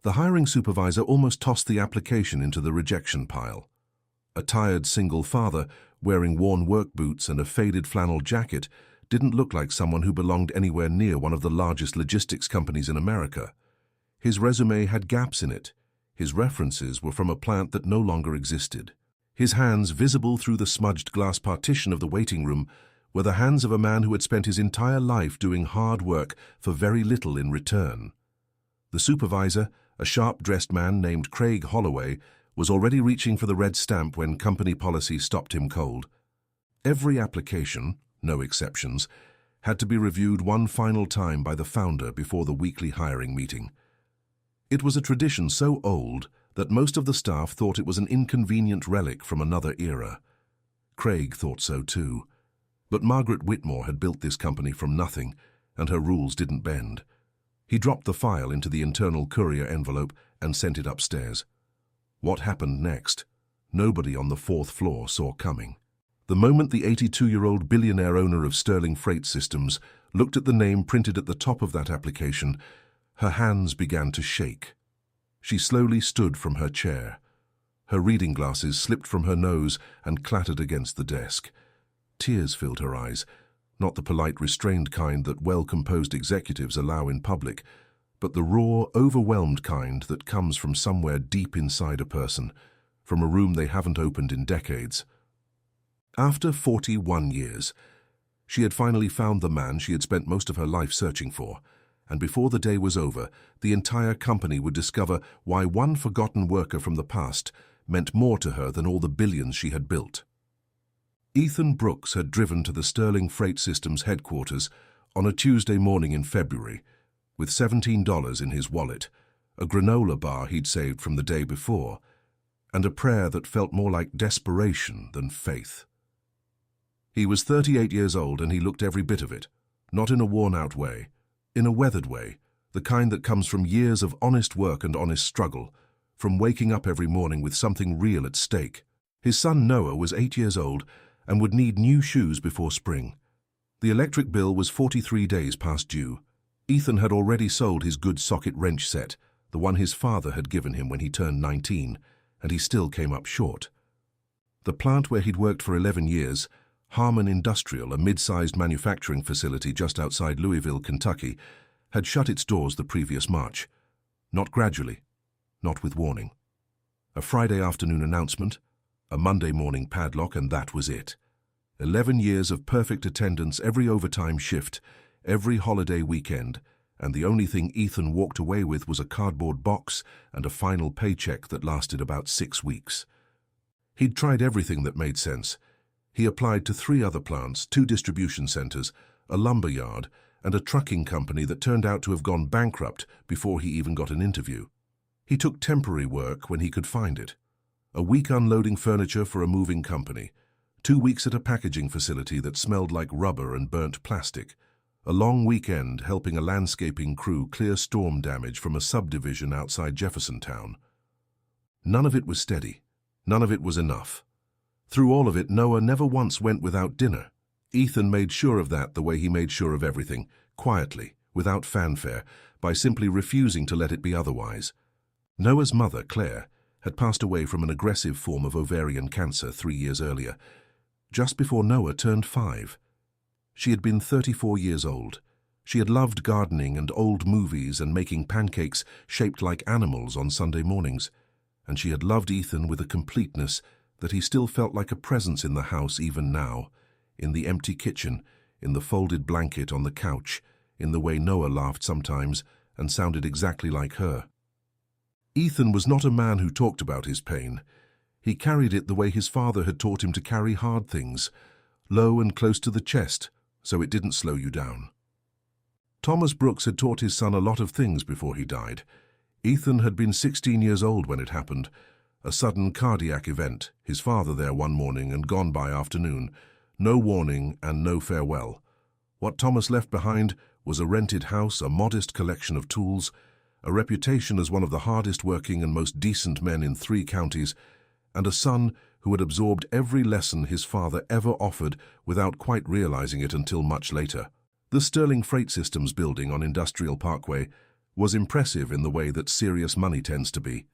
The hiring supervisor almost tossed the application into the rejection pile. A tired single father, wearing worn work boots and a faded flannel jacket, didn't look like someone who belonged anywhere near one of the largest logistics companies in America. His resume had gaps in it. His references were from a plant that no longer existed. His hands, visible through the smudged glass partition of the waiting room, were the hands of a man who had spent his entire life doing hard work for very little in return. The supervisor, a sharp-dressed man named Craig Holloway, was already reaching for the red stamp when company policy stopped him cold. Every application, no exceptions, had to be reviewed one final time by the founder before the weekly hiring meeting. It was a tradition so old that most of the staff thought it was an inconvenient relic from another era. Craig thought so too. But Margaret Whitmore had built this company from nothing, and her rules didn't bend. He dropped the file into the internal courier envelope and sent it upstairs. What happened next? Nobody on the fourth floor saw coming. The moment the 82-year-old billionaire owner of Sterling Freight Systems looked at the name printed at the top of that application, her hands began to shake. She slowly stood from her chair. Her reading glasses slipped from her nose and clattered against the desk. Tears filled her eyes, not the polite, restrained kind that well-composed executives allow in public, but the raw, overwhelmed kind that comes from somewhere deep inside a person, from a room they haven't opened in decades. After 41 years, she had finally found the man she had spent most of her life searching for, and before the day was over, the entire company would discover why one forgotten worker from the past meant more to her than all the billions she had built. Ethan Brooks had driven to the Sterling Freight Systems headquarters on a Tuesday morning in February, with $17 in his wallet, a granola bar he'd saved from the day before, and a prayer that felt more like desperation than faith. He was 38 years old and he looked every bit of it, not in a worn-out way, in a weathered way, the kind that comes from years of honest work and honest struggle, from waking up every morning with something real at stake. His son Noah was 8 years old and would need new shoes before spring. The electric bill was 43 days past due. Ethan had already sold his good socket wrench set, the one his father had given him when he turned 19, and he still came up short. The plant where he'd worked for 11 years, Harmon Industrial, a mid-sized manufacturing facility just outside Louisville, Kentucky, had shut its doors the previous March. Not gradually, not with warning. A Friday afternoon announcement, a Monday morning padlock, and that was it. 11 years of perfect attendance every overtime shift, every holiday weekend, and the only thing Ethan walked away with was a cardboard box and a final paycheck that lasted about 6 weeks. He'd tried everything that made sense. He applied to 3 other plants, 2 distribution centers, a lumber yard, and a trucking company that turned out to have gone bankrupt before he even got an interview. He took temporary work when he could find it. A week unloading furniture for a moving company, 2 weeks at a packaging facility that smelled like rubber and burnt plastic, a long weekend helping a landscaping crew clear storm damage from a subdivision outside Jeffersontown. None of it was steady. None of it was enough. Through all of it, Noah never once went without dinner. Ethan made sure of that the way he made sure of everything, quietly, without fanfare, by simply refusing to let it be otherwise. Noah's mother, Claire, had passed away from an aggressive form of ovarian cancer 3 years earlier, just before Noah turned 5. She had been 34 years old. She had loved gardening and old movies and making pancakes shaped like animals on Sunday mornings, and she had loved Ethan with a completeness that he still felt like a presence in the house even now, in the empty kitchen, in the folded blanket on the couch, in the way Noah laughed sometimes and sounded exactly like her. Ethan was not a man who talked about his pain. He carried it the way his father had taught him to carry hard things, low and close to the chest, so it didn't slow you down. Thomas Brooks had taught his son a lot of things before he died. Ethan had been 16 years old when it happened. A sudden cardiac event, his father there one morning and gone by afternoon. No warning and no farewell. What Thomas left behind was a rented house, a modest collection of tools, a reputation as one of the hardest working and most decent men in 3 counties, and a son who had absorbed every lesson his father ever offered without quite realizing it until much later. The Sterling Freight Systems building on Industrial Parkway was impressive in the way that serious money tends to be.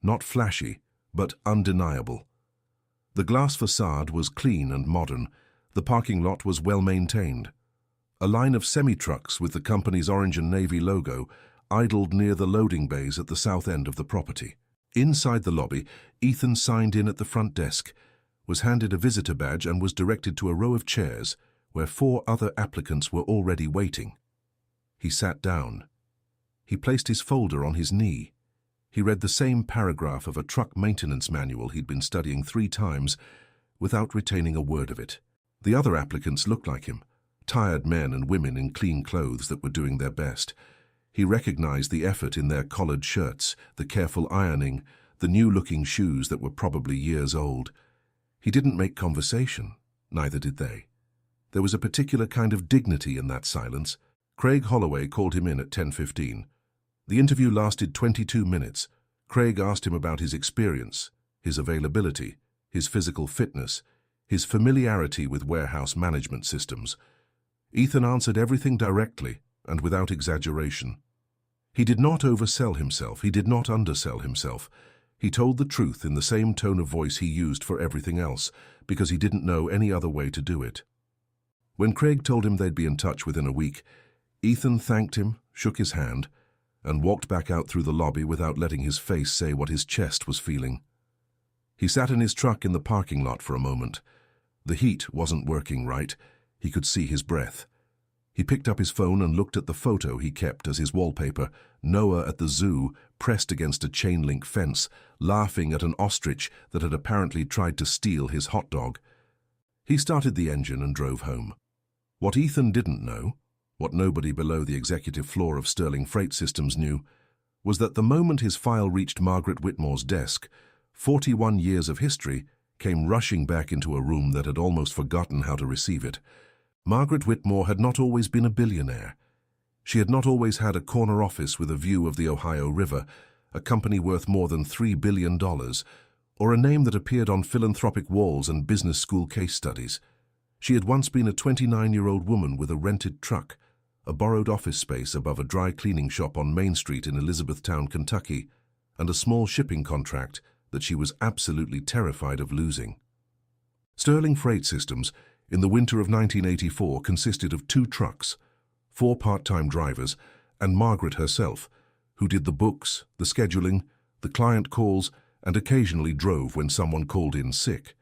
Not flashy, but undeniable. The glass facade was clean and modern. The parking lot was well maintained. A line of semi-trucks with the company's orange and navy logo idled near the loading bays at the south end of the property. Inside the lobby, Ethan signed in at the front desk, was handed a visitor badge and was directed to a row of chairs where 4 other applicants were already waiting. He sat down. He placed his folder on his knee. He read the same paragraph of a truck maintenance manual he'd been studying 3 times without retaining a word of it. The other applicants looked like him, tired men and women in clean clothes that were doing their best. He recognized the effort in their collared shirts, the careful ironing, the new-looking shoes that were probably years old. He didn't make conversation, neither did they. There was a particular kind of dignity in that silence. Craig Holloway called him in at 10:15. The interview lasted 22 minutes. Craig asked him about his experience, his availability, his physical fitness, his familiarity with warehouse management systems. Ethan answered everything directly and without exaggeration. He did not oversell himself. He did not undersell himself. He told the truth in the same tone of voice he used for everything else, because he didn't know any other way to do it. When Craig told him they'd be in touch within a week, Ethan thanked him, shook his hand, and walked back out through the lobby without letting his face say what his chest was feeling. He sat in his truck in the parking lot for a moment. The heat wasn't working right. He could see his breath. He picked up his phone and looked at the photo he kept as his wallpaper, Noah at the zoo, pressed against a chain-link fence, laughing at an ostrich that had apparently tried to steal his hot dog. He started the engine and drove home. What Ethan didn't know, what nobody below the executive floor of Sterling Freight Systems knew, was that the moment his file reached Margaret Whitmore's desk, 41 years of history came rushing back into a room that had almost forgotten how to receive it. Margaret Whitmore had not always been a billionaire. She had not always had a corner office with a view of the Ohio River, a company worth more than $3 billion, or a name that appeared on philanthropic walls and business school case studies. She had once been a 29-year-old woman with a rented truck, a borrowed office space above a dry cleaning shop on Main Street in Elizabethtown, Kentucky, and a small shipping contract that she was absolutely terrified of losing. Sterling Freight Systems, in the winter of 1984, consisted of 2 trucks, 4 part-time drivers, and Margaret herself, who did the books, the scheduling, the client calls, and occasionally drove when someone called in sick.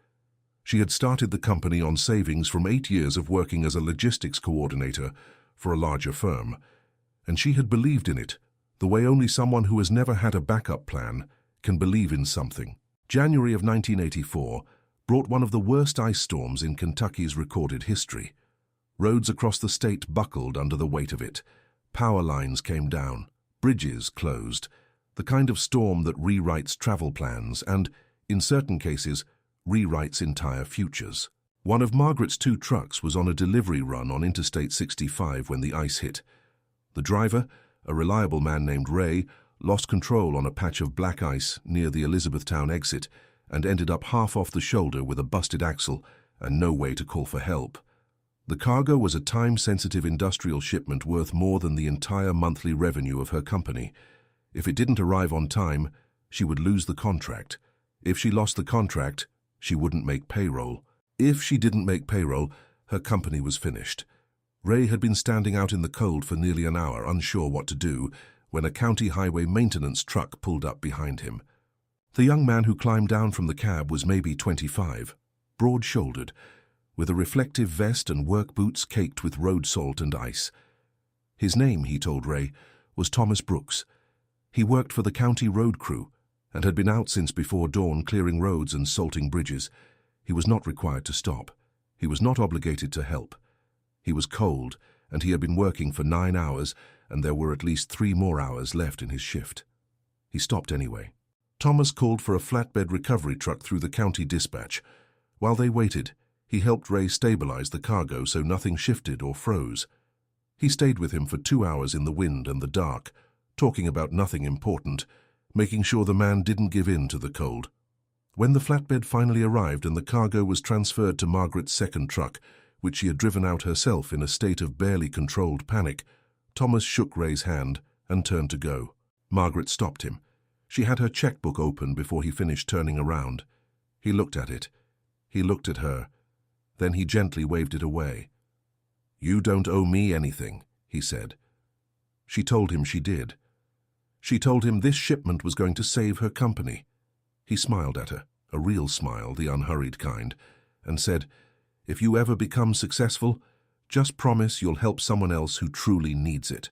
She had started the company on savings from 8 years of working as a logistics coordinator for a larger firm, and she had believed in it, the way only someone who has never had a backup plan can believe in something. January of 1984 brought one of the worst ice storms in Kentucky's recorded history. Roads across the state buckled under the weight of it. Power lines came down, bridges closed, the kind of storm that rewrites travel plans and, in certain cases, rewrites entire futures. One of Margaret's 2 trucks was on a delivery run on Interstate 65 when the ice hit. The driver, a reliable man named Ray, lost control on a patch of black ice near the Elizabethtown exit and ended up half off the shoulder with a busted axle and no way to call for help. The cargo was a time-sensitive industrial shipment worth more than the entire monthly revenue of her company. If it didn't arrive on time, she would lose the contract. If she lost the contract, she wouldn't make payroll. If she didn't make payroll, her company was finished. Ray had been standing out in the cold for nearly an hour, unsure what to do, when a county highway maintenance truck pulled up behind him. The young man who climbed down from the cab was maybe 25, broad-shouldered, with a reflective vest and work boots caked with road salt and ice. His name, he told Ray, was Thomas Brooks. He worked for the county road crew and had been out since before dawn clearing roads and salting bridges. He was not required to stop. He was not obligated to help. He was cold, and he had been working for 9 hours, and there were at least 3 more hours left in his shift. He stopped anyway. Thomas called for a flatbed recovery truck through the county dispatch. While they waited, he helped Ray stabilize the cargo so nothing shifted or froze. He stayed with him for 2 hours in the wind and the dark, talking about nothing important, making sure the man didn't give in to the cold. When the flatbed finally arrived and the cargo was transferred to Margaret's second truck, which she had driven out herself in a state of barely controlled panic, Thomas shook Ray's hand and turned to go. Margaret stopped him. She had her checkbook open before he finished turning around. He looked at it. He looked at her. Then he gently waved it away. "You don't owe me anything," he said. She told him she did. She told him this shipment was going to save her company. He smiled at her, a real smile, the unhurried kind, and said, "If you ever become successful, just promise you'll help someone else who truly needs it."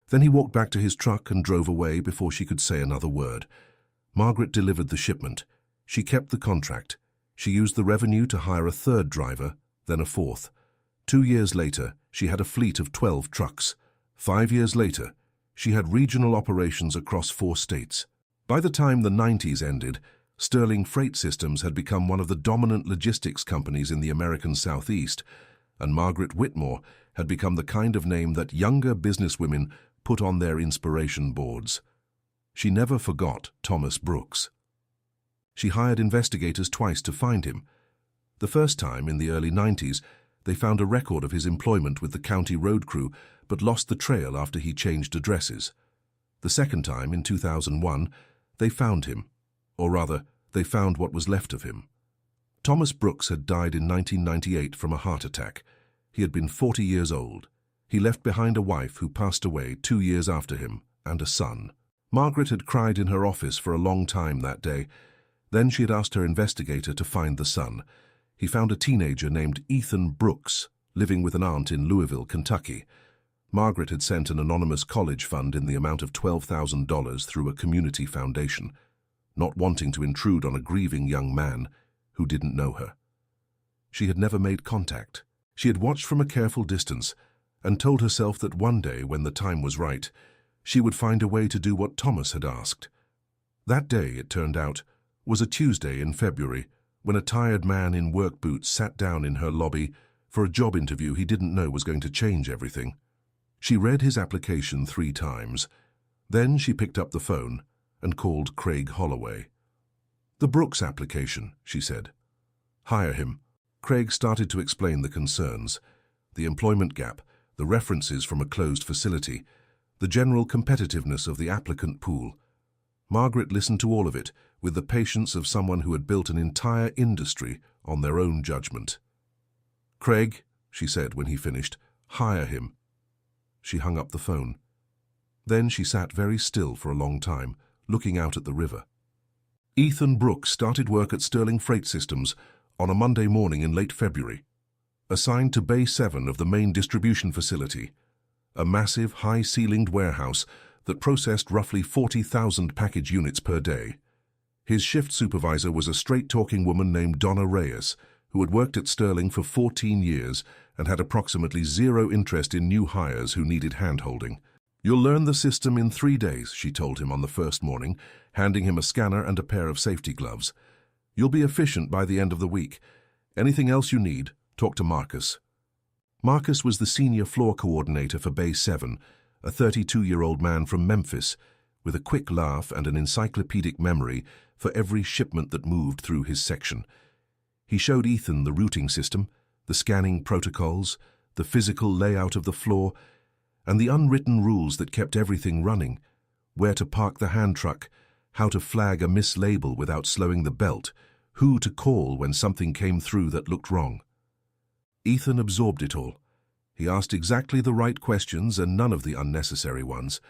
Then he walked back to his truck and drove away before she could say another word. Margaret delivered the shipment. She kept the contract. She used the revenue to hire a third driver, then a fourth. 2 years later, she had a fleet of 12 trucks. 5 years later, she had regional operations across 4 states. By the time the 90s ended, Sterling Freight Systems had become one of the dominant logistics companies in the American Southeast, and Margaret Whitmore had become the kind of name that younger businesswomen put on their inspiration boards. She never forgot Thomas Brooks. She hired investigators twice to find him. The first time, in the early 90s, they found a record of his employment with the county road crew, but lost the trail after he changed addresses. The second time, in 2001, they found him, or rather, they found what was left of him. Thomas Brooks had died in 1998 from a heart attack. He had been 40 years old. He left behind a wife who passed away 2 years after him, and a son. Margaret had cried in her office for a long time that day. Then she had asked her investigator to find the son. He found a teenager named Ethan Brooks, living with an aunt in Louisville, Kentucky. Margaret had sent an anonymous college fund in the amount of $12,000 through a community foundation, not wanting to intrude on a grieving young man who didn't know her. She had never made contact. She had watched from a careful distance and told herself that one day, when the time was right, she would find a way to do what Thomas had asked. That day, it turned out, was a Tuesday in February, when a tired man in work boots sat down in her lobby for a job interview he didn't know was going to change everything. She read his application 3 times. Then she picked up the phone and called Craig Holloway. "The Brooks application," she said. "Hire him." Craig started to explain the concerns, the employment gap, the references from a closed facility, the general competitiveness of the applicant pool. Margaret listened to all of it with the patience of someone who had built an entire industry on their own judgment. "Craig," she said when he finished, "hire him." She hung up the phone. Then she sat very still for a long time, looking out at the river. Ethan Brooks started work at Sterling Freight Systems on a Monday morning in late February, assigned to Bay 7 of the main distribution facility, a massive, high-ceilinged warehouse that processed roughly 40,000 package units per day. His shift supervisor was a straight-talking woman named Donna Reyes, who had worked at Sterling for 14 years and had approximately zero interest in new hires who needed hand-holding. "You'll learn the system in 3 days," she told him on the first morning, handing him a scanner and a pair of safety gloves. "You'll be efficient by the end of the week. Anything else you need, talk to Marcus." Marcus was the senior floor coordinator for Bay 7, a 32-year-old man from Memphis, with a quick laugh and an encyclopedic memory for every shipment that moved through his section. He showed Ethan the routing system, the scanning protocols, the physical layout of the floor, and the unwritten rules that kept everything running: where to park the hand truck, how to flag a mislabel without slowing the belt, who to call when something came through that looked wrong. Ethan absorbed it all. He asked exactly the right questions and none of the unnecessary ones.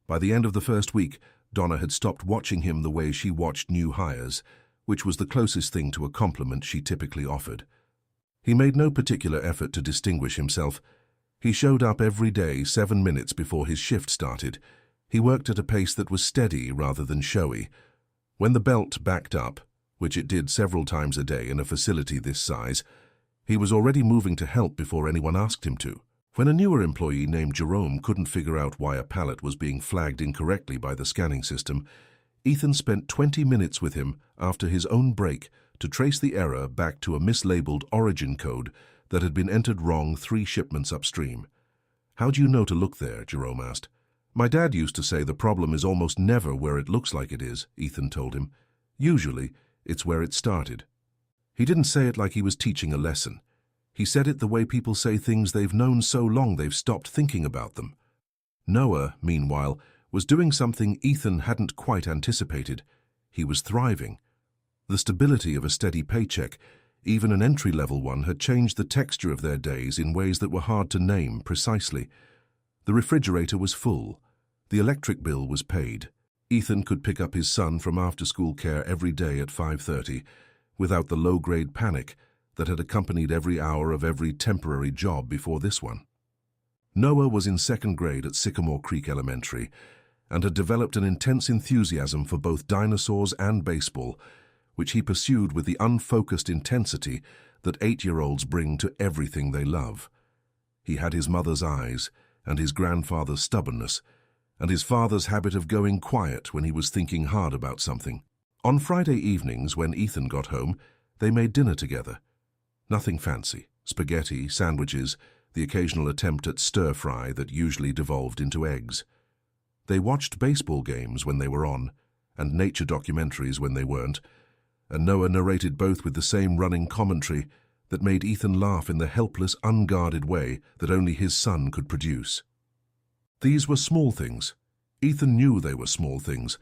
By the end of the first week, Donna had stopped watching him the way she watched new hires, which was the closest thing to a compliment she typically offered. He made no particular effort to distinguish himself. He showed up every day 7 minutes before his shift started. He worked at a pace that was steady rather than showy. When the belt backed up, which it did several times a day in a facility this size, he was already moving to help before anyone asked him to. When a newer employee named Jerome couldn't figure out why a pallet was being flagged incorrectly by the scanning system, Ethan spent 20 minutes with him after his own break to trace the error back to a mislabeled origin code that had been entered wrong 3 shipments upstream. "How do you know to look there?" Jerome asked. "My dad used to say the problem is almost never where it looks like it is," Ethan told him. "Usually, it's where it started." He didn't say it like he was teaching a lesson. He said it the way people say things they've known so long they've stopped thinking about them. Noah, meanwhile, was doing something Ethan hadn't quite anticipated. He was thriving. The stability of a steady paycheck, even an entry-level one, had changed the texture of their days in ways that were hard to name precisely. The refrigerator was full. The electric bill was paid. Ethan could pick up his son from after-school care every day at 5:30, without the low-grade panic that had accompanied every hour of every temporary job before this one. Noah was in second grade at Sycamore Creek Elementary and had developed an intense enthusiasm for both dinosaurs and baseball, which he pursued with the unfocused intensity that 8-year-olds bring to everything they love. He had his mother's eyes and his grandfather's stubbornness, and his father's habit of going quiet when he was thinking hard about something. On Friday evenings, when Ethan got home, they made dinner together. Nothing fancy: spaghetti, sandwiches, the occasional attempt at stir-fry that usually devolved into eggs. They watched baseball games when they were on, and nature documentaries when they weren't, and Noah narrated both with the same running commentary that made Ethan laugh in the helpless, unguarded way that only his son could produce. These were small things. Ethan knew they were small things,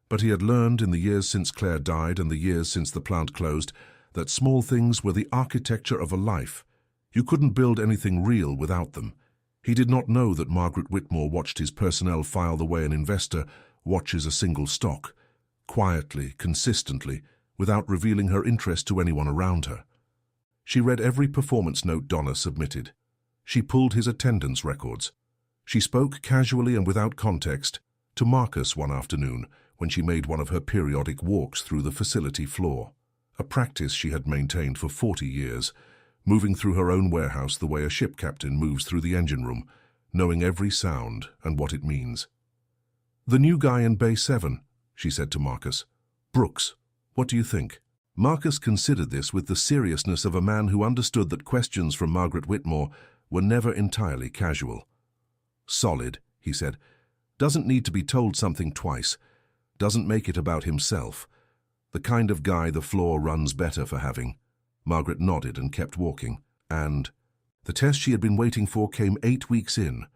but he had learned in the years since Claire died and the years since the plant closed that small things were the architecture of a life. You couldn't build anything real without them. He did not know that Margaret Whitmore watched his personnel file the way an investor watches a single stock, quietly, consistently, without revealing her interest to anyone around her. She read every performance note Donna submitted. She pulled his attendance records. She spoke casually and without context to Marcus one afternoon when she made one of her periodic walks through the facility floor, a practice she had maintained for 40 years, moving through her own warehouse the way a ship captain moves through the engine room, knowing every sound and what it means. "The new guy in Bay 7, she said to Marcus. "Brooks, what do you think?" Marcus considered this with the seriousness of a man who understood that questions from Margaret Whitmore were never entirely casual. "Solid," he said. "Doesn't need to be told something twice. Doesn't make it about himself. The kind of guy the floor runs better for having." Margaret nodded and kept walking. And the test she had been waiting for came 8 weeks in,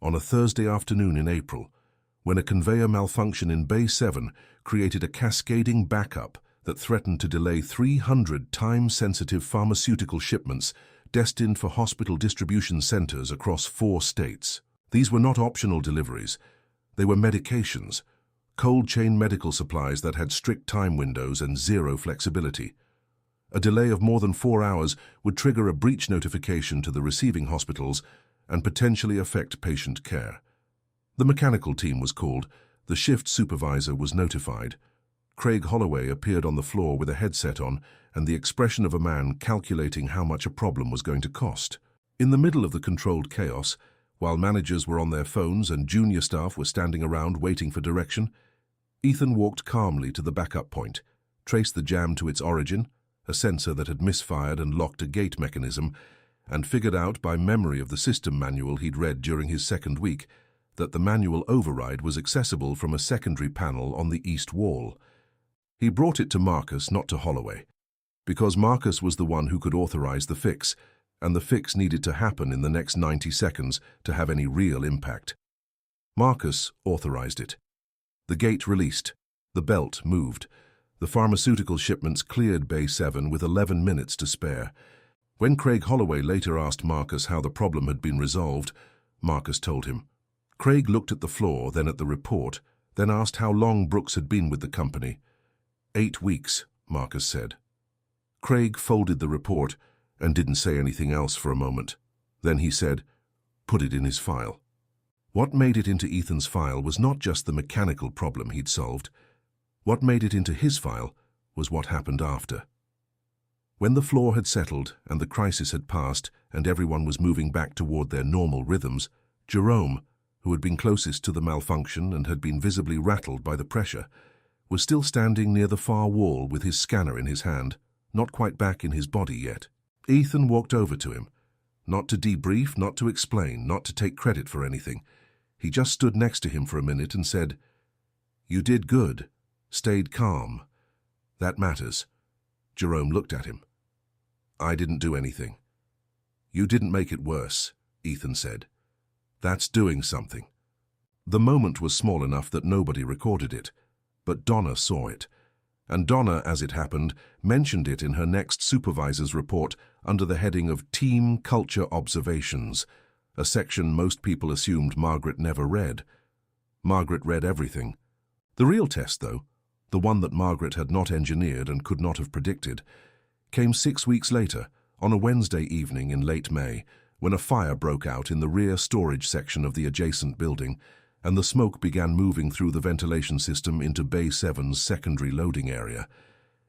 on a Thursday afternoon in April, when a conveyor malfunction in Bay 7 created a cascading backup that threatened to delay 300 time-sensitive pharmaceutical shipments destined for hospital distribution centers across 4 states. These were not optional deliveries. They were medications, cold-chain medical supplies that had strict time windows and zero flexibility. A delay of more than 4 hours would trigger a breach notification to the receiving hospitals and potentially affect patient care. The mechanical team was called. The shift supervisor was notified. Craig Holloway appeared on the floor with a headset on and the expression of a man calculating how much a problem was going to cost. In the middle of the controlled chaos, while managers were on their phones and junior staff were standing around waiting for direction, Ethan walked calmly to the backup point, traced the jam to its origin, a sensor that had misfired and locked a gate mechanism, and figured out by memory of the system manual he'd read during his second week that the manual override was accessible from a secondary panel on the east wall. He brought it to Marcus, not to Holloway, because Marcus was the one who could authorize the fix, and the fix needed to happen in the next 90 seconds to have any real impact. Marcus authorized it. The gate released. The belt moved. The pharmaceutical shipments cleared Bay 7 with 11 minutes to spare. When Craig Holloway later asked Marcus how the problem had been resolved, Marcus told him. Craig looked at the floor, then at the report, then asked how long Brooks had been with the company. 8 weeks, Marcus said. Craig folded the report and didn't say anything else for a moment. Then he said, "Put it in his file." What made it into Ethan's file was not just the mechanical problem he'd solved. What made it into his file was what happened after. When the floor had settled and the crisis had passed and everyone was moving back toward their normal rhythms, Jerome, who had been closest to the malfunction and had been visibly rattled by the pressure, was still standing near the far wall with his scanner in his hand, not quite back in his body yet. Ethan walked over to him, not to debrief, not to explain, not to take credit for anything. He just stood next to him for a minute and said, "You did good. Stayed calm. That matters." Jerome looked at him. "I didn't do anything." "You didn't make it worse," Ethan said. "That's doing something." The moment was small enough that nobody recorded it, but Donna saw it. And Donna, as it happened, mentioned it in her next supervisor's report under the heading of Team Culture Observations, a section most people assumed Margaret never read. Margaret read everything. The real test, though, the one that Margaret had not engineered and could not have predicted, came 6 weeks later, on a Wednesday evening in late May, when a fire broke out in the rear storage section of the adjacent building, and the smoke began moving through the ventilation system into Bay 7's secondary loading area.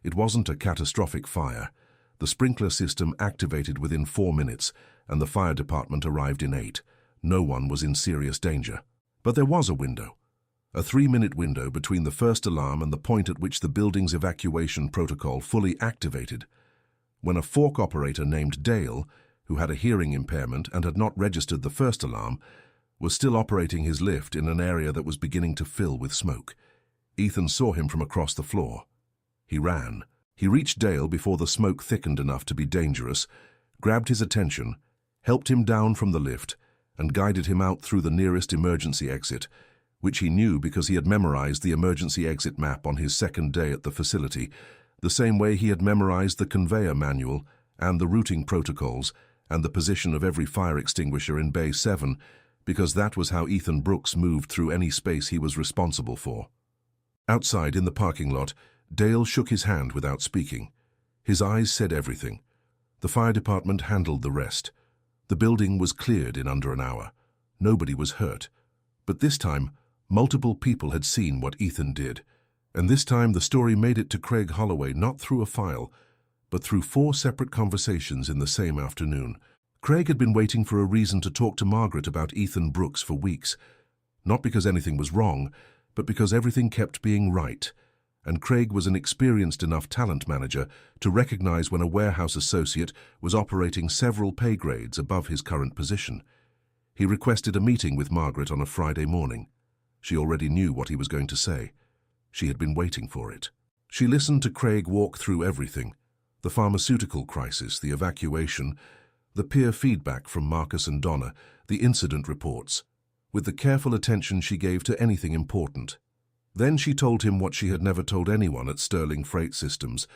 It wasn't a catastrophic fire. The sprinkler system activated within 4 minutes, and the fire department arrived in 8. No one was in serious danger. But there was a window. A 3-minute window between the first alarm and the point at which the building's evacuation protocol fully activated, when a fork operator named Dale, who had a hearing impairment and had not registered the first alarm, was still operating his lift in an area that was beginning to fill with smoke. Ethan saw him from across the floor. He ran. He reached Dale before the smoke thickened enough to be dangerous, grabbed his attention, helped him down from the lift, and guided him out through the nearest emergency exit, which he knew because he had memorized the emergency exit map on his second day at the facility, the same way he had memorized the conveyor manual and the routing protocols and the position of every fire extinguisher in Bay 7, because that was how Ethan Brooks moved through any space he was responsible for. Outside in the parking lot, Dale shook his hand without speaking. His eyes said everything. The fire department handled the rest. The building was cleared in under an hour. Nobody was hurt. But this time, multiple people had seen what Ethan did. And this time the story made it to Craig Holloway not through a file, but through 4 separate conversations in the same afternoon. Craig had been waiting for a reason to talk to Margaret about Ethan Brooks for weeks. Not because anything was wrong, but because everything kept being right. And Craig was an experienced enough talent manager to recognize when a warehouse associate was operating several pay grades above his current position. He requested a meeting with Margaret on a Friday morning. She already knew what he was going to say. She had been waiting for it. She listened to Craig walk through everything: the pharmaceutical crisis, the evacuation, the peer feedback from Marcus and Donna, the incident reports, with the careful attention she gave to anything important. Then she told him what she had never told anyone at Sterling Freight Systems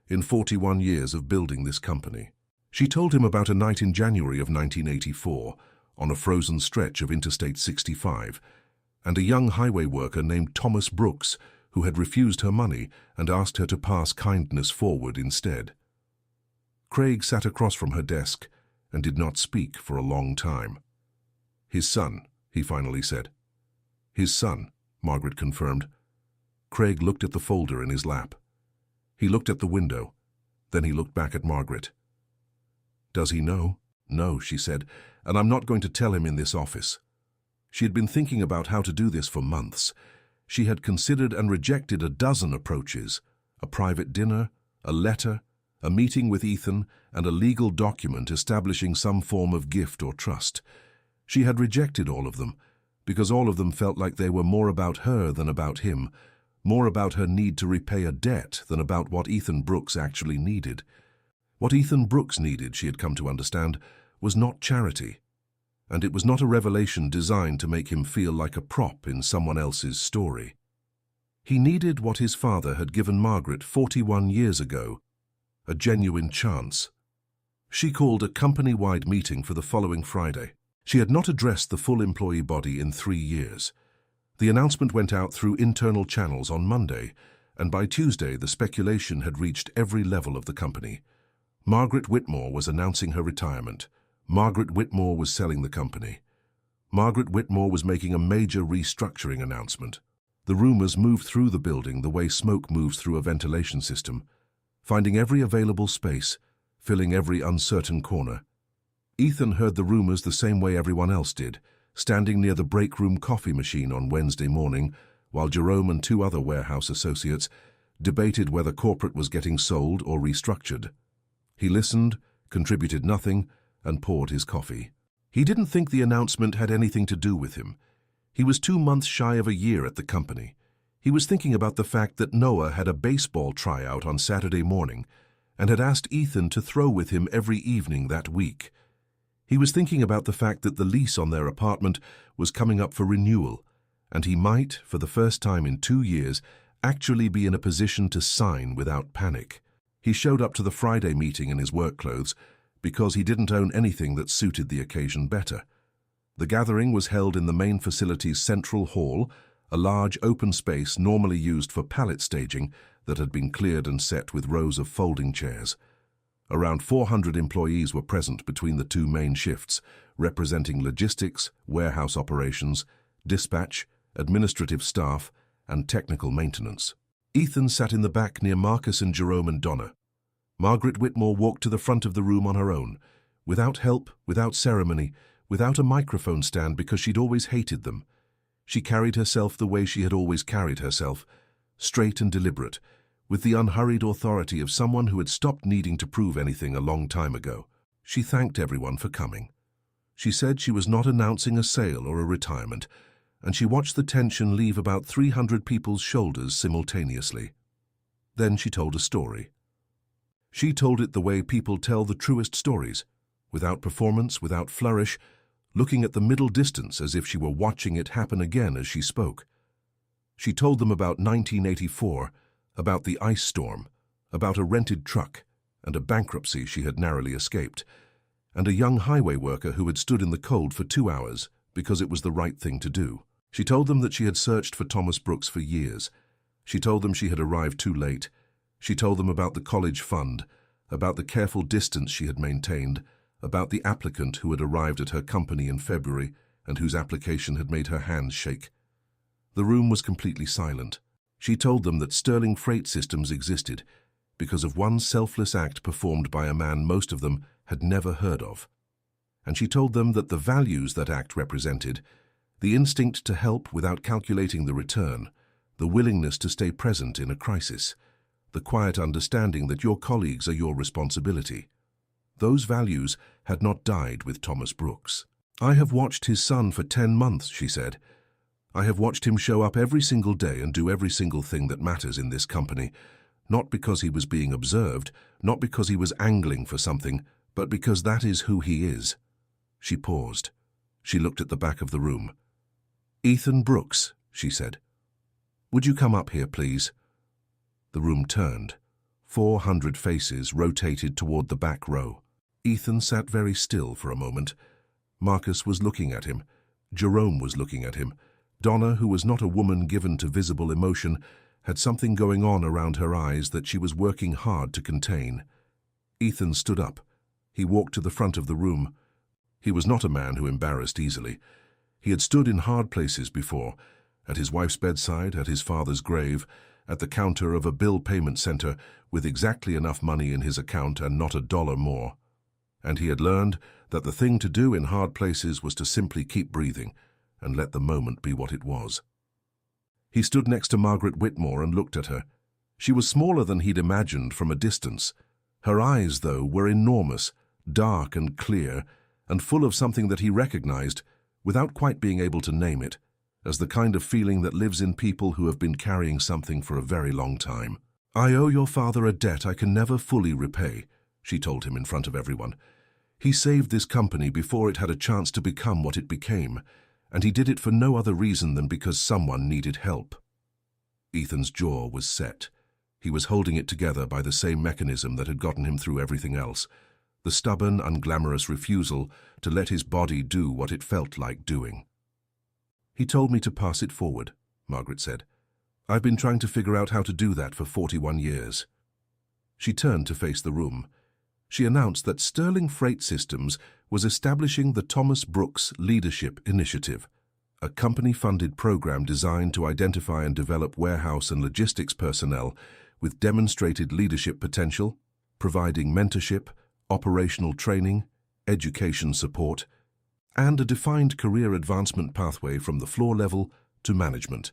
in 41 years of building this company. She told him about a night in January of 1984 on a frozen stretch of Interstate 65, and a young highway worker named Thomas Brooks who had refused her money and asked her to pass kindness forward instead. Craig sat across from her desk and did not speak for a long time. "His son," he finally said. "His son," Margaret confirmed. Craig looked at the folder in his lap. He looked at the window. Then he looked back at Margaret. "Does he know?" "No," she said, "and I'm not going to tell him in this office." She had been thinking about how to do this for months. She had considered and rejected a dozen approaches: a private dinner, a letter, a meeting with Ethan, and a legal document establishing some form of gift or trust. She had rejected all of them, because all of them felt like they were more about her than about him, more about her need to repay a debt than about what Ethan Brooks actually needed. What Ethan Brooks needed, she had come to understand, was not charity, and it was not a revelation designed to make him feel like a prop in someone else's story. He needed what his father had given Margaret 41 years ago: a genuine chance. She called a company-wide meeting for the following Friday. She had not addressed the full employee body in 3 years. The announcement went out through internal channels on Monday, and by Tuesday the speculation had reached every level of the company. Margaret Whitmore was announcing her retirement. Margaret Whitmore was selling the company. Margaret Whitmore was making a major restructuring announcement. The rumors moved through the building the way smoke moves through a ventilation system, finding every available space, filling every uncertain corner. Ethan heard the rumors the same way everyone else did, standing near the break room coffee machine on Wednesday morning, while Jerome and 2 other warehouse associates debated whether corporate was getting sold or restructured. He listened, contributed nothing, and poured his coffee. He didn't think the announcement had anything to do with him. He was 2 months shy of a year at the company. He was thinking about the fact that Noah had a baseball tryout on Saturday morning and had asked Ethan to throw with him every evening that week. He was thinking about the fact that the lease on their apartment was coming up for renewal and he might, for the first time in 2 years, actually be in a position to sign without panic. He showed up to the Friday meeting in his work clothes because he didn't own anything that suited the occasion better. The gathering was held in the main facility's central hall, a large open space normally used for pallet staging that had been cleared and set with rows of folding chairs. Around 400 employees were present between the 2 main shifts, representing logistics, warehouse operations, dispatch, administrative staff, and technical maintenance. Ethan sat in the back near Marcus and Jerome and Donna. Margaret Whitmore walked to the front of the room on her own, without help, without ceremony, without a microphone stand because she'd always hated them. She carried herself the way she had always carried herself, straight and deliberate, with the unhurried authority of someone who had stopped needing to prove anything a long time ago. She thanked everyone for coming. She said she was not announcing a sale or a retirement, and she watched the tension leave about 300 people's shoulders simultaneously. Then she told a story. She told it the way people tell the truest stories, without performance, without flourish, looking at the middle distance as if she were watching it happen again as she spoke. She told them about 1984, about the ice storm, about a rented truck, and a bankruptcy she had narrowly escaped, and a young highway worker who had stood in the cold for 2 hours because it was the right thing to do. She told them that she had searched for Thomas Brooks for years. She told them she had arrived too late. She told them about the college fund, about the careful distance she had maintained, about the applicant who had arrived at her company in February and whose application had made her hands shake. The room was completely silent. She told them that Sterling Freight Systems existed because of one selfless act performed by a man most of them had never heard of. And she told them that the values that act represented, the instinct to help without calculating the return, the willingness to stay present in a crisis, the quiet understanding that your colleagues are your responsibility. Those values had not died with Thomas Brooks. I have watched his son for 10 months, she said. I have watched him show up every single day and do every single thing that matters in this company, not because he was being observed, not because he was angling for something, but because that is who he is. She paused. She looked at the back of the room. Ethan Brooks, she said. Would you come up here, please? The room turned. 400 faces rotated toward the back row. Ethan sat very still for a moment. Marcus was looking at him. Jerome was looking at him. Donna, who was not a woman given to visible emotion, had something going on around her eyes that she was working hard to contain. Ethan stood up. He walked to the front of the room. He was not a man who embarrassed easily. He had stood in hard places before, at his wife's bedside, at his father's grave, at the counter of a bill payment center with exactly enough money in his account and not a dollar more. And he had learned that the thing to do in hard places was to simply keep breathing and let the moment be what it was. He stood next to Margaret Whitmore and looked at her. She was smaller than he'd imagined from a distance. Her eyes, though, were enormous, dark and clear, and full of something that he recognized, without quite being able to name it, as the kind of feeling that lives in people who have been carrying something for a very long time. I owe your father a debt I can never fully repay, she told him in front of everyone. He saved this company before it had a chance to become what it became, and he did it for no other reason than because someone needed help. Ethan's jaw was set. He was holding it together by the same mechanism that had gotten him through everything else, the stubborn, unglamorous refusal to let his body do what it felt like doing. He told me to pass it forward, Margaret said. I've been trying to figure out how to do that for 41 years. She turned to face the room. She announced that Sterling Freight Systems was establishing the Thomas Brooks Leadership Initiative, a company-funded program designed to identify and develop warehouse and logistics personnel with demonstrated leadership potential, providing mentorship, operational training, education support, and a defined career advancement pathway from the floor level to management.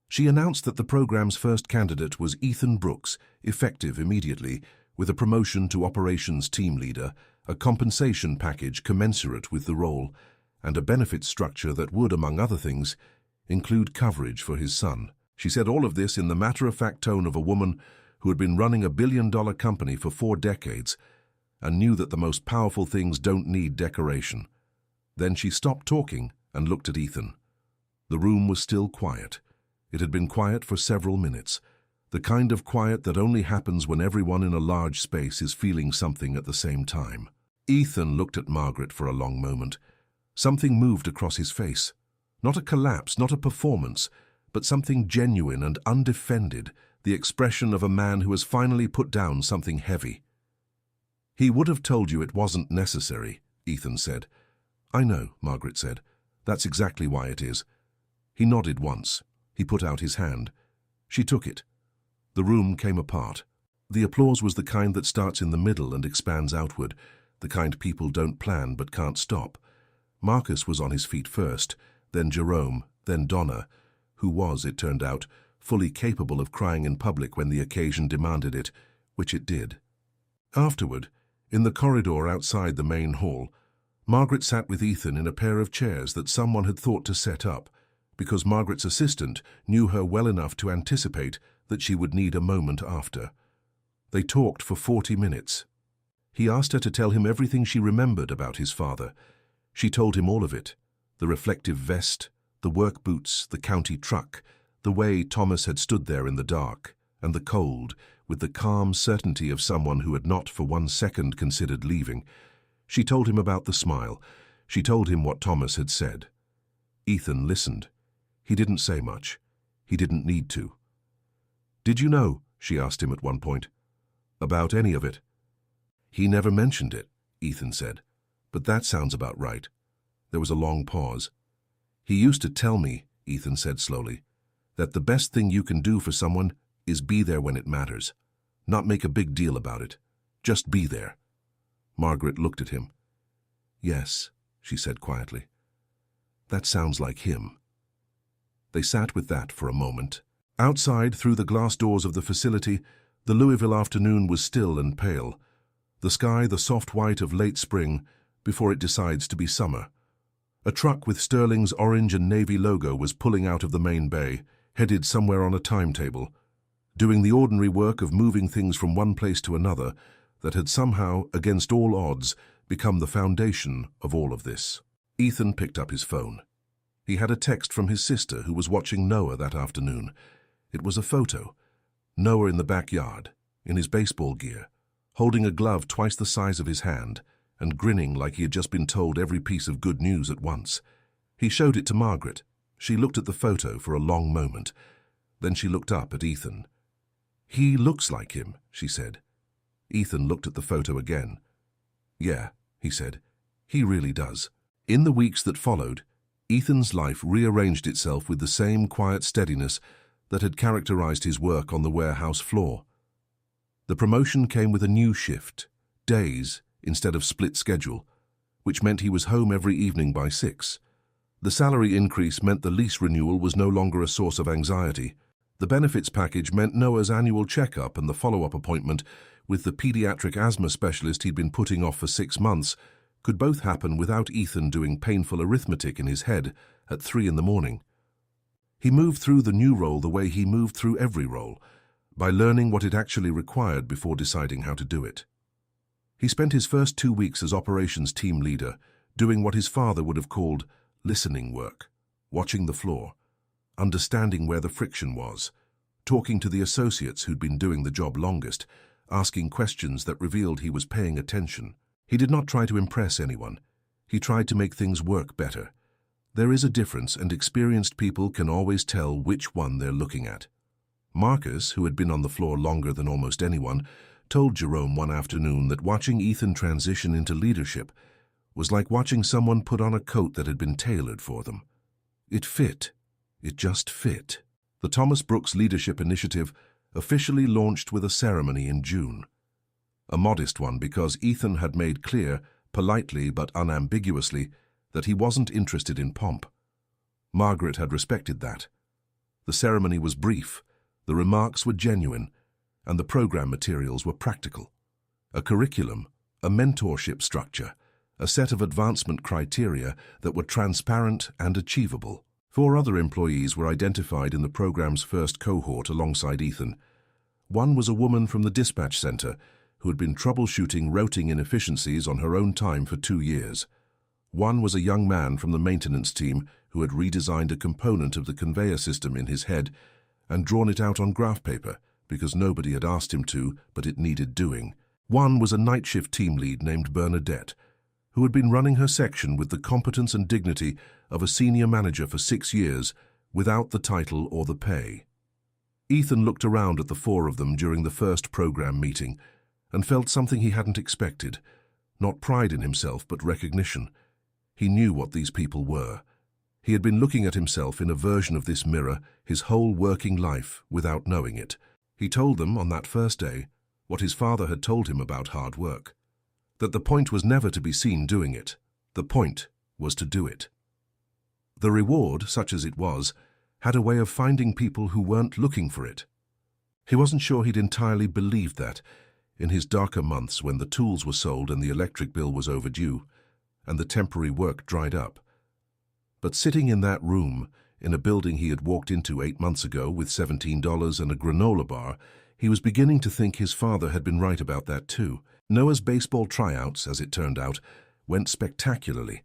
She announced that the program's first candidate was Ethan Brooks, effective immediately, with a promotion to operations team leader, a compensation package commensurate with the role, and a benefits structure that would, among other things, include coverage for his son. She said all of this in the matter-of-fact tone of a woman who had been running a billion-dollar company for 4 decades and knew that the most powerful things don't need decoration. Then she stopped talking and looked at Ethan. The room was still quiet. It had been quiet for several minutes, the kind of quiet that only happens when everyone in a large space is feeling something at the same time. Ethan looked at Margaret for a long moment. Something moved across his face. Not a collapse, not a performance, but something genuine and undefended, the expression of a man who has finally put down something heavy. "He would have told you it wasn't necessary," Ethan said. "I know," Margaret said. "That's exactly why it is." He nodded once. He put out his hand. She took it. The room came apart. The applause was the kind that starts in the middle and expands outward, the kind people don't plan but can't stop. Marcus was on his feet first, then Jerome, then Donna, who was, it turned out, fully capable of crying in public when the occasion demanded it, which it did. Afterward, in the corridor outside the main hall, Margaret sat with Ethan in a pair of chairs that someone had thought to set up, because Margaret's assistant knew her well enough to anticipate that she would need a moment after. They talked for 40 minutes. He asked her to tell him everything she remembered about his father. She told him all of it: the reflective vest, the work boots, the county truck, the way Thomas had stood there in the dark, and the cold, with the calm certainty of someone who had not for 1 second considered leaving. She told him about the smile. She told him what Thomas had said. Ethan listened. He didn't say much. He didn't need to. "Did you know," she asked him at one point, "about any of it?" "He never mentioned it," Ethan said. "But that sounds about right." There was a long pause. "He used to tell me," Ethan said slowly, "that the best thing you can do for someone is be there when it matters. Not make a big deal about it. Just be there." Margaret looked at him. "Yes," she said quietly. "That sounds like him." They sat with that for a moment. Outside, through the glass doors of the facility, the Louisville afternoon was still and pale. The sky the soft white of late spring before it decides to be summer. A truck with Sterling's orange and navy logo was pulling out of the main bay, headed somewhere on a timetable, doing the ordinary work of moving things from one place to another that had somehow, against all odds, become the foundation of all of this. Ethan picked up his phone. He had a text from his sister who was watching Noah that afternoon. It was a photo. Noah in the backyard, in his baseball gear, holding a glove twice the size of his hand, and grinning like he had just been told every piece of good news at once. He showed it to Margaret. She looked at the photo for a long moment. Then she looked up at Ethan. "He looks like him," she said. Ethan looked at the photo again. "Yeah," he said, "he really does." In the weeks that followed, Ethan's life rearranged itself with the same quiet steadiness that had characterized his work on the warehouse floor. The promotion came with a new shift, days instead of split schedule, which meant he was home every evening by 6. The salary increase meant the lease renewal was no longer a source of anxiety. The benefits package meant Noah's annual checkup and the follow-up appointment with the pediatric asthma specialist he'd been putting off for 6 months could both happen without Ethan doing painful arithmetic in his head at 3 in the morning. He moved through the new role the way he moved through every role, by learning what it actually required before deciding how to do it. He spent his first 2 weeks as operations team leader, doing what his father would have called listening work, watching the floor, understanding where the friction was, talking to the associates who'd been doing the job longest, asking questions that revealed he was paying attention. He did not try to impress anyone. He tried to make things work better. There is a difference, and experienced people can always tell which one they're looking at. Marcus, who had been on the floor longer than almost anyone, told Jerome one afternoon that watching Ethan transition into leadership was like watching someone put on a coat that had been tailored for them. It fit. It just fit. The Thomas Brooks Leadership Initiative officially launched with a ceremony in June. A modest one because Ethan had made clear, politely but unambiguously, that he wasn't interested in pomp. Margaret had respected that. The ceremony was brief, the remarks were genuine, and the program materials were practical. A curriculum, a mentorship structure, a set of advancement criteria that were transparent and achievable. 4 other employees were identified in the program's first cohort alongside Ethan. One was a woman from the dispatch center who had been troubleshooting routing inefficiencies on her own time for 2 years. One was a young man from the maintenance team who had redesigned a component of the conveyor system in his head and drawn it out on graph paper because nobody had asked him to, but it needed doing. One was a night shift team lead named Bernadette, who had been running her section with the competence and dignity of a senior manager for 6 years without the title or the pay. Ethan looked around at the four of them during the first program meeting and felt something he hadn't expected, not pride in himself but recognition. He knew what these people were. He had been looking at himself in a version of this mirror his whole working life without knowing it. He told them on that first day what his father had told him about hard work, that the point was never to be seen doing it. The point was to do it. The reward, such as it was, had a way of finding people who weren't looking for it. He wasn't sure he'd entirely believed that in his darker months when the tools were sold and the electric bill was overdue and the temporary work dried up. But sitting in that room, in a building he had walked into 8 months ago with $17 and a granola bar, he was beginning to think his father had been right about that too. Noah's baseball tryouts, as it turned out, went spectacularly.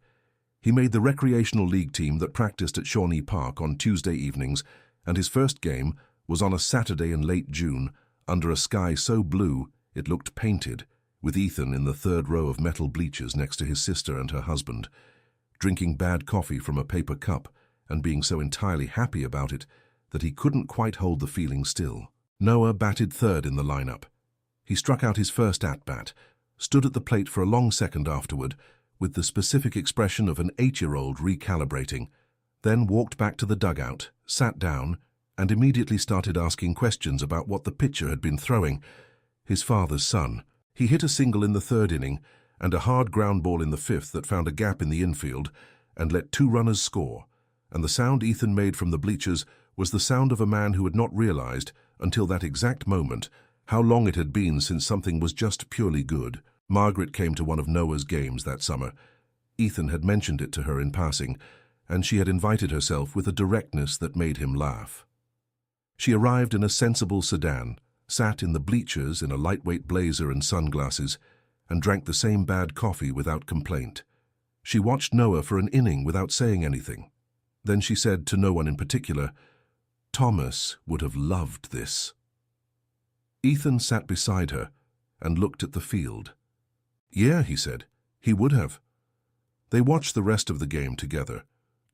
He made the recreational league team that practiced at Shawnee Park on Tuesday evenings, and his first game was on a Saturday in late June, under a sky so blue it looked painted, with Ethan in the third row of metal bleachers next to his sister and her husband, drinking bad coffee from a paper cup and being so entirely happy about it that he couldn't quite hold the feeling still. Noah batted third in the lineup. He struck out his first at-bat, stood at the plate for a long second afterward, with the specific expression of an 8-year-old recalibrating, then walked back to the dugout, sat down, and immediately started asking questions about what the pitcher had been throwing, his father's son. He hit a single in the third inning and a hard ground ball in the fifth that found a gap in the infield and let 2 runners score, and the sound Ethan made from the bleachers was the sound of a man who had not realized, until that exact moment, how long it had been since something was just purely good. Margaret came to one of Noah's games that summer. Ethan had mentioned it to her in passing, and she had invited herself with a directness that made him laugh. She arrived in a sensible sedan, sat in the bleachers in a lightweight blazer and sunglasses, and drank the same bad coffee without complaint. She watched Noah for an inning without saying anything. Then she said to no one in particular, "Thomas would have loved this." Ethan sat beside her and looked at the field. "Yeah," he said, "he would have." They watched the rest of the game together,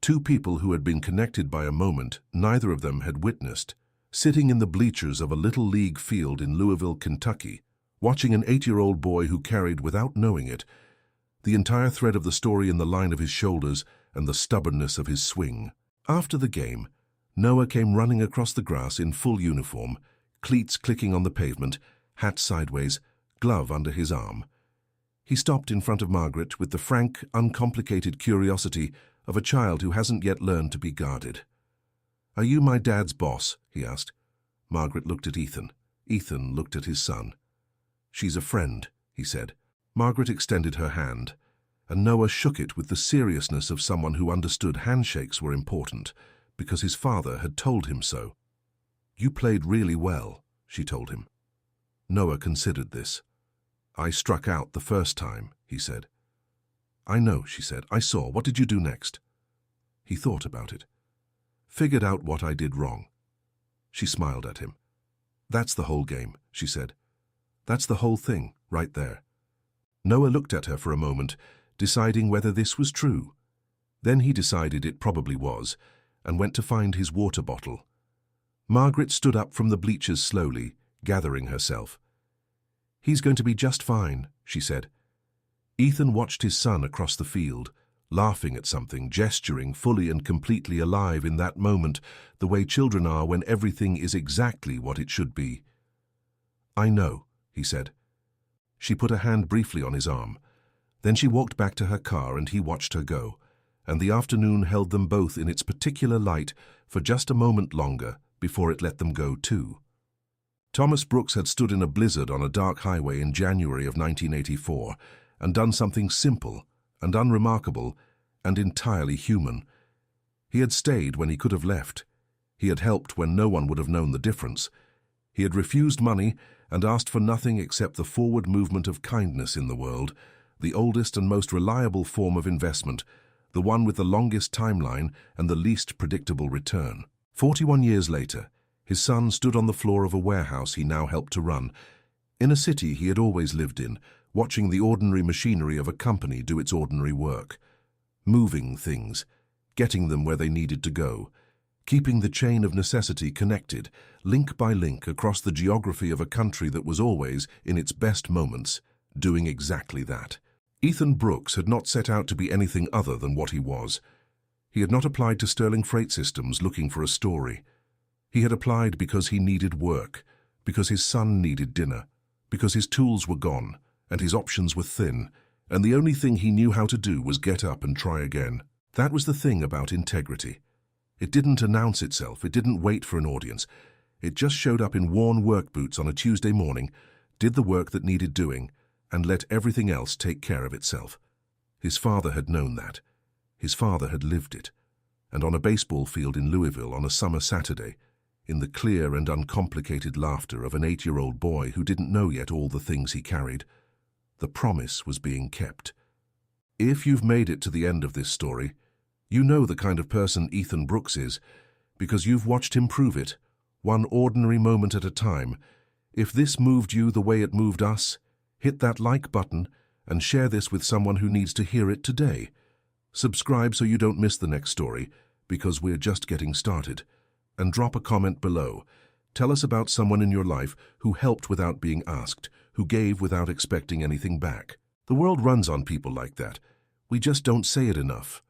2 people who had been connected by a moment neither of them had witnessed, sitting in the bleachers of a little league field in Louisville, Kentucky, watching an 8-year-old boy who carried, without knowing it, the entire thread of the story in the line of his shoulders and the stubbornness of his swing. After the game, Noah came running across the grass in full uniform, cleats clicking on the pavement, hat sideways, glove under his arm. He stopped in front of Margaret with the frank, uncomplicated curiosity of a child who hasn't yet learned to be guarded. "Are you my dad's boss?" he asked. Margaret looked at Ethan. Ethan looked at his son. "She's a friend," he said. Margaret extended her hand, and Noah shook it with the seriousness of someone who understood handshakes were important because his father had told him so. "You played really well," she told him. Noah considered this. "I struck out the first time," he said. "I know," she said. "I saw. What did you do next?" He thought about it. "Figured out what I did wrong." She smiled at him. "That's the whole game," she said. "That's the whole thing, right there." Noah looked at her for a moment, deciding whether this was true. Then he decided it probably was, and went to find his water bottle. Margaret stood up from the bleachers slowly, gathering herself. "He's going to be just fine," she said. Ethan watched his son across the field, laughing at something, gesturing fully and completely alive in that moment, the way children are when everything is exactly what it should be. "I know," he said. She put a hand briefly on his arm. Then she walked back to her car and he watched her go, and the afternoon held them both in its particular light for just a moment longer before it let them go too. Thomas Brooks had stood in a blizzard on a dark highway in January of 1984 and done something simple and unremarkable and entirely human. He had stayed when he could have left. He had helped when no one would have known the difference. He had refused money and asked for nothing except the forward movement of kindness in the world, the oldest and most reliable form of investment, the one with the longest timeline and the least predictable return. 41 years later, his son stood on the floor of a warehouse he now helped to run, in a city he had always lived in, watching the ordinary machinery of a company do its ordinary work. Moving things, getting them where they needed to go, keeping the chain of necessity connected, link by link across the geography of a country that was always, in its best moments, doing exactly that. Ethan Brooks had not set out to be anything other than what he was. He had not applied to Sterling Freight Systems looking for a story. He had applied because he needed work, because his son needed dinner, because his tools were gone, and his options were thin, and the only thing he knew how to do was get up and try again. That was the thing about integrity. It didn't announce itself, it didn't wait for an audience. It just showed up in worn work boots on a Tuesday morning, did the work that needed doing, and let everything else take care of itself. His father had known that. His father had lived it. And on a baseball field in Louisville on a summer Saturday, in the clear and uncomplicated laughter of an 8-year-old boy who didn't know yet all the things he carried, the promise was being kept. If you've made it to the end of this story, you know the kind of person Ethan Brooks is, because you've watched him prove it, one ordinary moment at a time. If this moved you the way it moved us, hit that like button and share this with someone who needs to hear it today. Subscribe so you don't miss the next story, because we're just getting started. And drop a comment below. Tell us about someone in your life who helped without being asked, who gave without expecting anything back. The world runs on people like that. We just don't say it enough.